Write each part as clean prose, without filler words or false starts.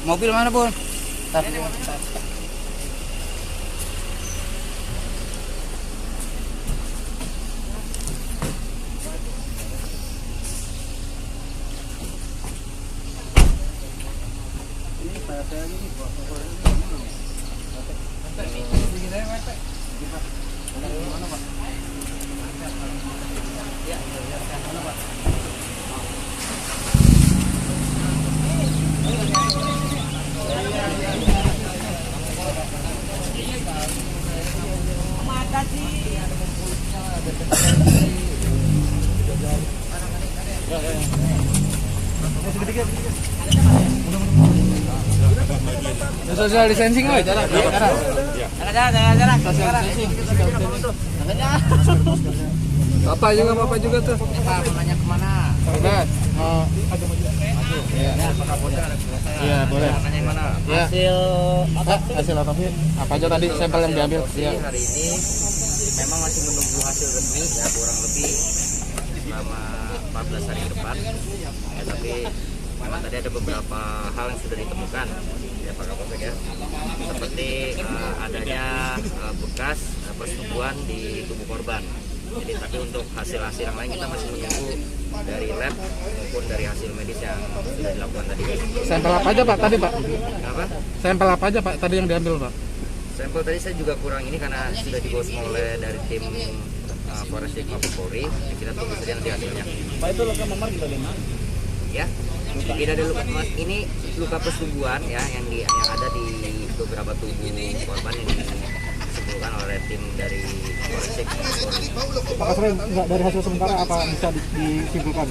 Mobil mana, Bun? Social distancing, woy, jarak. Social distancing. Bapak juga tuh. Pak, nanya kemana? Udah. Iya, boleh. Nanya mana? Hasil otopsi apa aja tadi sampel yang diambil? Iya. Hari ini memang masih menunggu hasil resmi ya, kurang lebih selama 14 hari ke depan. Ya, tapi memang tadi ada beberapa hal yang sudah ditemukan ya Pak Kapolsek ya, seperti adanya bekas persetubuhan di tubuh korban. Jadi tapi untuk hasil-hasil yang lain kita masih menunggu dari lab maupun dari hasil medis yang sudah dilakukan tadi. Sampel apa aja Pak tadi Pak? Apa? Sampel apa aja Pak tadi yang diambil Pak? Sampel tadi saya juga kurang ini karena sudah dibawa semua oleh dari tim Forensik Mabes Polri. Kita tunggu saja nanti hasilnya. Pak, itu luka memar di bagian mana? Ya, tidak ada luka. Ini luka persetubuhan ya yang ada di beberapa tubuh korban yang disebutkan oleh tim dari Forensik Mabes Polri. Apakah selain nggak dari hasil sementara apa bisa disimpulkan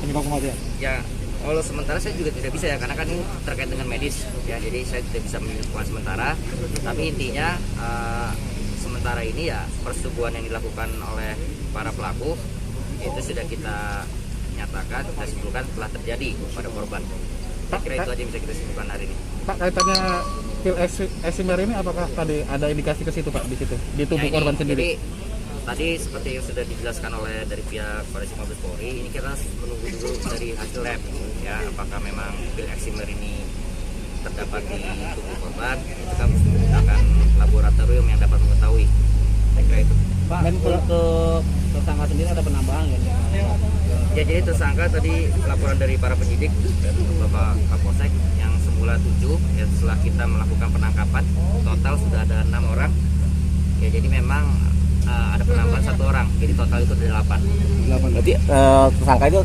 penyebab kematian? Ya, kalau sementara saya juga tidak bisa ya karena kan ini terkait dengan medis ya, jadi saya tidak bisa menyimpulkan sementara. Tapi intinya sementara ini ya persetubuhan yang dilakukan oleh para pelaku itu sudah kita nyatakan, kita simpulkan telah terjadi pada korban. Saya kira itu aja yang bisa kita simpulkan hari ini. Pak, kaitannya pil eksimer ini apakah tadi ada indikasi ke situ Pak di situ di tubuh Ya, korban sendiri? Jadi tadi seperti yang sudah dijelaskan oleh dari pihak Forensik Mabes Polri, ini kita menunggu dulu dari hasil lab ya, apakah memang pil eksimer ini terdapat di tubuh korban. Itu kan menggunakan laboratorium yang dapat mengetahui. Saya kira itu. Pak, dan untuk tersangka sendiri ada penambahan ya? Ya, jadi tersangka tadi laporan dari para penyidik dan Bapak Kapolsek yang semula 7 ya, setelah kita melakukan penangkapan total sudah ada 6 orang ya, jadi memang ada penambahan 1 orang, jadi total itu 8. Berarti tersangka itu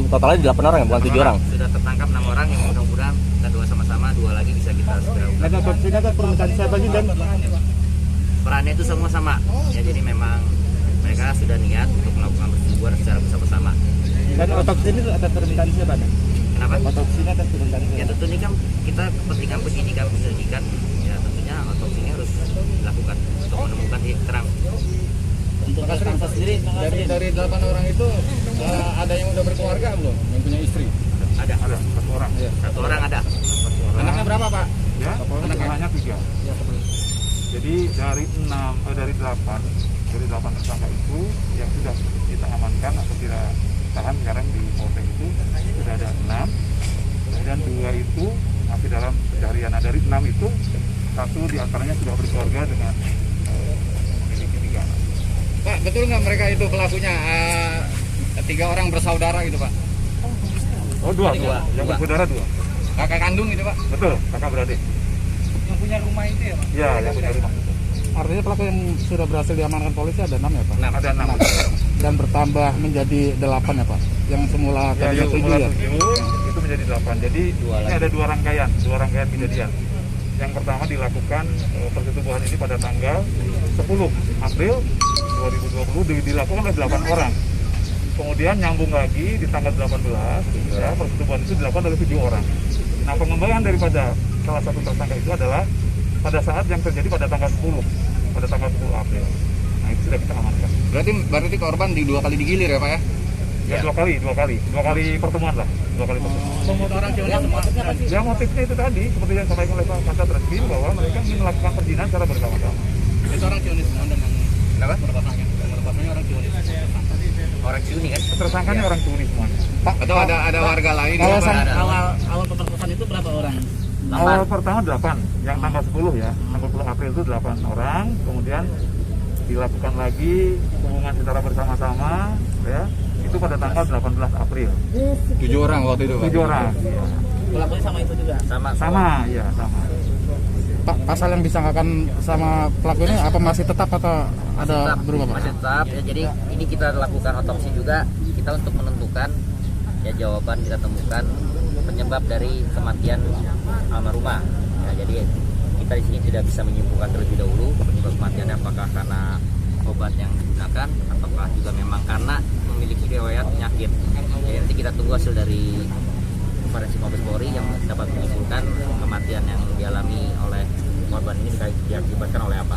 totalnya 8 orang ya, bukan 7 orang? Sudah tertangkap 6 orang yang mudah-mudahan kita doa sama-sama 2 lagi bisa kita segera ungkap. Ada otopsinya kan permintaan siapa sih dan Perannya itu semua sama ya, jadi memang mereka sudah niat untuk melakukan persetubuhan secara bersama-sama. dan otopsi ini atas permintaan siapa nih? Kenapa? Otopsinya atas permintaan Ya siapa? tentu ini kan kita kepentingan penyidikan ya, tentunya otopsi ini harus dilakukan untuk menemukan titik terang. Untuk tersangka sendiri Dari 8 orang itu ada yang udah berkeluarga belum? Yang punya istri? Ada 1 orang. Iya. 1 orang ada. Anaknya berapa Pak? Ya, anaknya 3. Jadi dari 8 tersangka itu yang sudah kita amankan atau kita tahan sekarang di Polsek itu sudah ada 6. Kemudian 2 itu masih dalam pencarian. Nah, dari 6 itu 1 diantaranya sudah berkeluarga dengan memiliki 3 anak. Pak, betul nggak mereka itu pelakunya 3 orang bersaudara gitu Pak? Oh, 2. Yang bersaudara 2. Kakak kandung gitu Pak? Betul, kakak beradik. yang punya rumah itu ya, Pak? Ya, yang punya rumah. Artinya pelaku yang sudah berhasil diamankan polisi ada 6 ya Pak? Ada 6. Dan bertambah menjadi 8 ya Pak? Yang semula Ya, tadinya yang 7 semula ya? 7 itu menjadi 8. Jadi ini ada 2 rangkaian kejadian. Yang pertama dilakukan persetubuhan ini pada tanggal 10 April 2020 dilakukan oleh 8 orang. Kemudian nyambung lagi di tanggal 18 ya, persetubuhan itu dilakukan oleh 7 orang. Nah, pengembangan daripada salah satu tersangka itu adalah pada saat yang terjadi pada tanggal 10 April. Nah, itu sudah kita amankan. Berarti korban 2 kali digilir ya Pak ya? Ya, 2 kali pertemuan lah, 2 kali pertemuan. Orang Cianjur semua. Ya, motifnya itu tadi seperti yang disampaikan oleh Pak Kasat Reskrim bahwa mereka ingin melakukan perzinahan secara bersama-sama. Itu orang Cianjur semua dan yang Kenapa? berpasangnya orang Cianjur. orang Ciuni kan? Tersangkanya orang Ciuni semuanya. Atau ada warga lain? Awal pemerkosaan itu berapa orang? Awal pertama 8, yang tanggal 10 ya, tanggal 10 April itu 8 orang, kemudian dilakukan lagi hubungan secara bersama-sama, ya, itu pada tanggal 18 April. 7 orang waktu itu, Pak? 7 orang, ya. Pelakunya sama itu juga? Sama, iya sama. Pak, pasal yang disangkakan sama pelaku ini apa masih tetap atau ada berubah, Pak? Masih tetap, ya, jadi ini kita lakukan otopsi juga, kita untuk menentukan ya jawaban kita temukan penyebab dari kematian almarhumah. Ya, jadi kita di sini tidak bisa menyimpulkan terlebih dahulu penyebab kematiannya apakah karena obat yang digunakan ataukah juga memang karena memiliki riwayat penyakit. Jadi nanti kita tunggu hasil dari forensik Mabes Polri yang dapat menyimpulkan kematian yang dialami oleh korban ini diakibatkan oleh apa.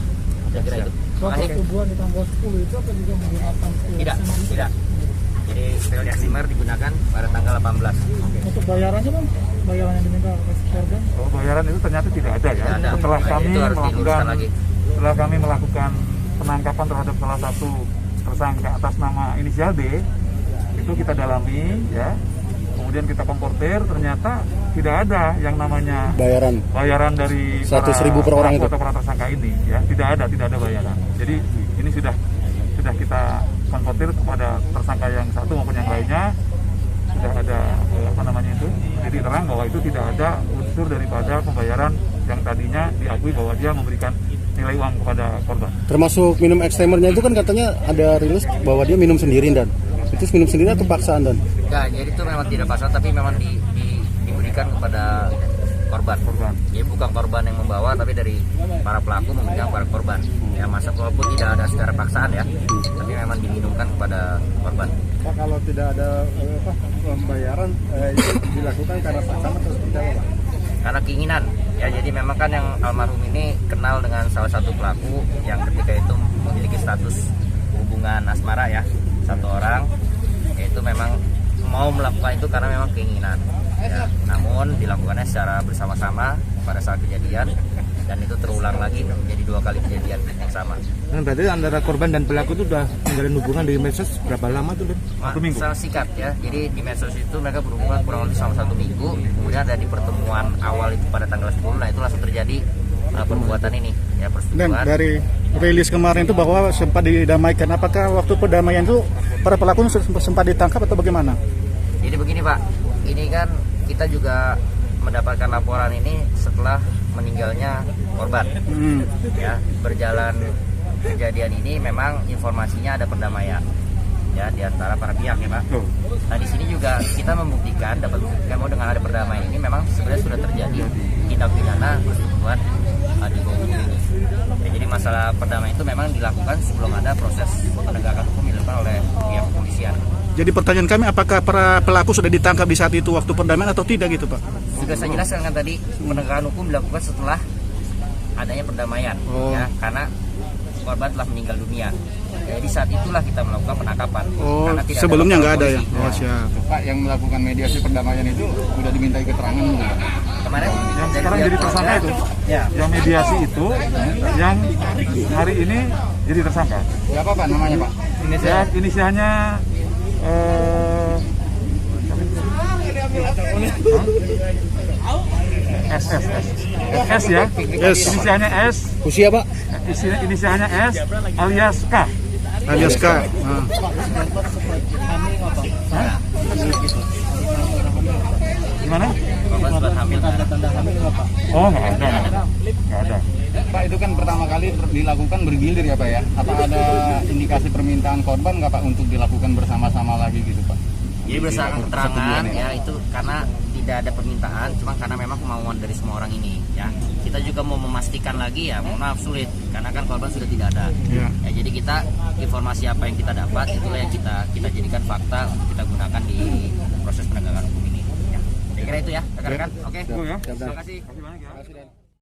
Saya kira itu. Terima kasih. Tubuhan di tanggal 10 itu apa juga menggunakan Tidak. Jadi pil Dexlimer digunakan pada tanggal 18. Untuk bayarannya Bang? Bayaran yang diminta oleh korban? Kalau bayaran itu ternyata tidak ada ya. Tidak ada. Setelah Nah, kami itu harus diluruskan lagi. setelah kami melakukan penangkapan terhadap salah satu tersangka atas nama inisial D, itu kita dalami ya. Kemudian kita konfrontir, ternyata tidak ada yang namanya bayaran dari 100.000 per orang itu. Atau para tersangka ini ya, tidak ada bayaran. Jadi ini sudah kita konfrontir kepada tersangka yang satu maupun yang lainnya, sudah ada jadi terang bahwa itu tidak ada unsur daripada pembayaran yang tadinya diakui bahwa dia memberikan nilai uang kepada korban. Termasuk minum ekstremernya itu kan katanya ada rilis bahwa dia minum sendiri, dan itu minum sendiri atau paksaan, dan? Enggak, jadi itu memang tidak pasal tapi memang diberikan kepada korban. Jadi bukan korban yang membawa tapi dari para pelaku memberikan kepada korban. Ya masa walaupun tidak ada secara paksaan ya, tapi memang diminumkan kepada korban. Pak, kalau tidak ada pembayaran itu dilakukan karena paksaan atau tidak, Pak? Karena keinginan ya, jadi memang kan yang almarhum ini kenal dengan salah satu pelaku yang ketika itu memiliki status hubungan asmara ya, satu orang, yaitu memang mau melakukan itu karena memang keinginan ya, namun dilakukannya secara bersama-sama pada saat kejadian dan itu terulang lagi menjadi 2 kali kejadian yang sama. Nah, berarti antara korban dan pelaku itu udah menjalin hubungan di medsos berapa lama tuh, Dan? 1 minggu. Sangat singkat ya, jadi di medsos itu mereka berhubungan kurang lebih selama 1 minggu, kemudian ada di pertemuan awal itu pada tanggal 10, nah itu langsung terjadi perbuatan ini ya, persetubuhan. Dan dari rilis kemarin itu bahwa sempat didamaikan, apakah waktu perdamaian itu para pelaku sempat ditangkap atau bagaimana? Jadi begini Pak, ini kan kita juga mendapatkan laporan ini setelah meninggalnya korban. Ya, berjalan kejadian ini memang informasinya ada perdamaian ya di antara para pihak ya Pak. Nah di sini juga kita dapat membuktikan bahwa dengan ada perdamaian ini memang sebenarnya sudah terjadi tindak pidana persetubuhan di bawah umur ini. Ya, jadi masalah perdamaian itu memang dilakukan sebelum ada proses penegakan hukum yang dilakukan oleh pihak kepolisian. Jadi pertanyaan kami, apakah para pelaku sudah ditangkap di saat itu waktu perdamaian atau tidak gitu, Pak? Sudah saya jelaskan kan tadi, penegakan hukum dilakukan setelah adanya perdamaian ya, karena korban telah meninggal dunia. Jadi saat itulah kita melakukan penangkapan. Karena tidak sebelumnya nggak ada ya? Oh siap. Pak, yang melakukan mediasi perdamaian itu sudah dimintai keterangan belum? Kemarin Yang sekarang jadi tersangka itu, ya. yang mediasi itu, yang hari ini jadi tersangka. Siapa Pak namanya, Pak? Ya, inisialnya S ya. Inisialnya S. Usia, Pak? Inisialnya S alias K. Alias K. Gimana? Korban sempat hamil. Oh, nggak ada. Pak, itu kan pertama kali dilakukan bergilir ya Pak ya? Apa ada indikasi permintaan korban nggak Pak untuk dilakukan bersama-sama lagi gitu Pak? Jadi berdasarkan keterangan ya itu karena tidak ada permintaan, cuma karena memang kemauan dari semua orang ini ya. Kita juga mau memastikan lagi ya, mohon maaf sulit karena kan korban sudah tidak ada. Ya, jadi kita informasi apa yang kita dapat itulah yang kita jadikan fakta untuk kita gunakan di proses penegakan hukum ini. Ya. Saya kira itu ya, rekan-rekan. Oke. Ya. Terima kasih. Terima kasih banyak ya.